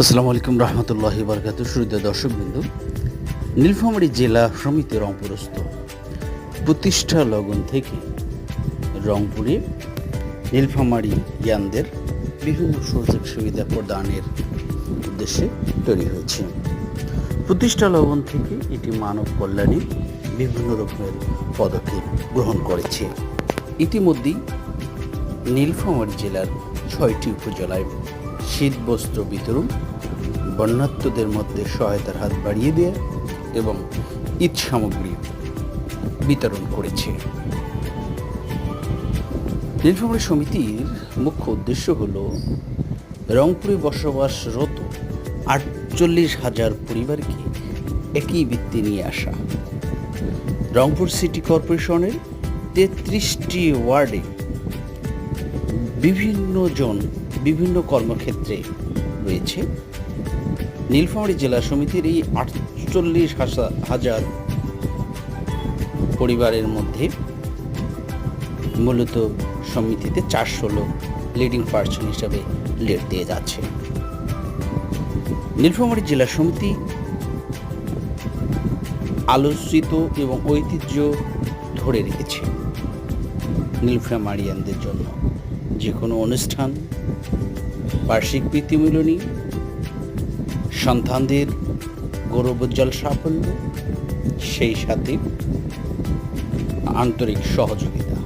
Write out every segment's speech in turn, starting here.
আসসালামু আলাইকুম রহমতুল্লাহি বরকাত। শুরুতে দর্শকবৃন্দ, নীলফামারী জেলা সমিতি রংপুরস্থ প্রতিষ্ঠা লগন থেকে রংপুরে নীলফামারী ইয়ানদের বিভিন্ন সুযোগ সুবিধা প্রদানের উদ্দেশ্যে তৈরি হয়েছে। প্রতিষ্ঠা লগন থেকে এটি মানব কল্যাণে বিভিন্ন রকমের পদক্ষেপ গ্রহণ করেছে। ইতিমধ্যেই নীলফামারী জেলার 6টি উপজেলায় শীত বস্ত্র বিতরণ, বন্যার্তদের মধ্যে সহায়তার হাত বাড়িয়ে দেয়া এবং ঈদ সামগ্রী বিতরণ করেছে। নীলফামারী সমিতির মুখ্য উদ্দেশ্য হল রংপুরে বসবাসরত 48,000 পরিবারকে একই ভিত্তি নিয়ে আসা। রংপুর সিটি কর্পোরেশনের 33টি ওয়ার্ডে বিভিন্ন কর্মক্ষেত্রে রয়েছে। নীলফামারী জেলা সমিতির এই 48,000 পরিবারের মধ্যে মূলত সমিতিতে 400 লোক লিডিং পার্সন হিসাবে লিড দিয়ে যাচ্ছে। নীলফামারী জেলা সমিতি আলোচিত এবং ঐতিহ্য ধরে রেখেছে। নীলফামারিয়ানদের জন্য যে কোনো অনুষ্ঠান, বার্ষিক প্রীতিমিলনী, সন্তানদের গৌরবোজ্জ্বল সাফল্য, সেই সাথে আন্তরিক সহযোগিতা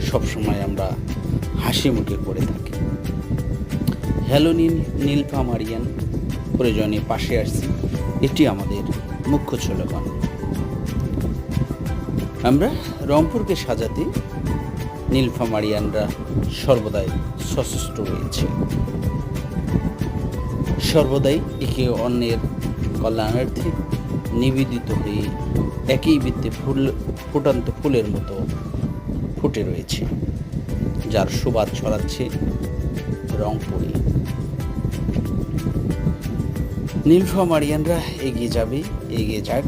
সবসময় আমরা হাসি মুখে করে থাকি। হ্যালো নীলফামারিয়ান, প্রয়োজনে পাশে আসছি, এটি আমাদের মুখ্য স্লোগান। আমরা রংপুরকে সাজাতে নীলফামারিয়ানরা সর্বদাই সচেষ্ট রয়েছে, সর্বদাই একে অন্যের কল্যাণার্থে নিবেদিত হয়ে একই বৃত্তে ফুটান্ত ফুলের মতো ফুটে রয়েছে, যার সুবাদ ছড়াচ্ছে রংপুরে। নীলফামারিয়ানরা এগিয়ে যাবে, এগিয়ে যাক।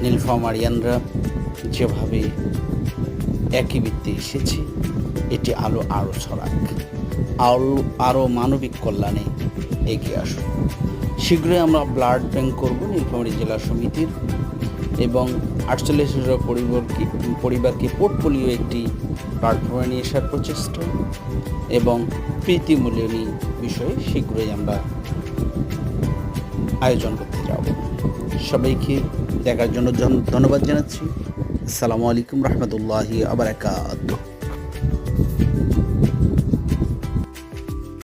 নীলফামারিয়ানরা যেভাবে একই বৃত্তে এসেছে, এটি আরও ছড়াক, আরও মানবিক কল্যাণে এগিয়ে আসুক। শীঘ্রই আমরা ব্লাড ব্যাংক করব নীলফামারী জেলা সমিতির, এবং 48,000 পরিবারকে পোর্টফোলিও একটি প্ল্যাটফর্মে নিয়ে আসার প্রচেষ্টা এবং প্রীতিমূল্যনী বিষয়ে শীঘ্রই আমরা আয়োজন করতে যাব। সবাইকে দেখার জন্য ধন্যবাদ জানাচ্ছি। আসসালামু আলাইকুম রহমতুল্লাহি ওয়া বারাকাতুহু।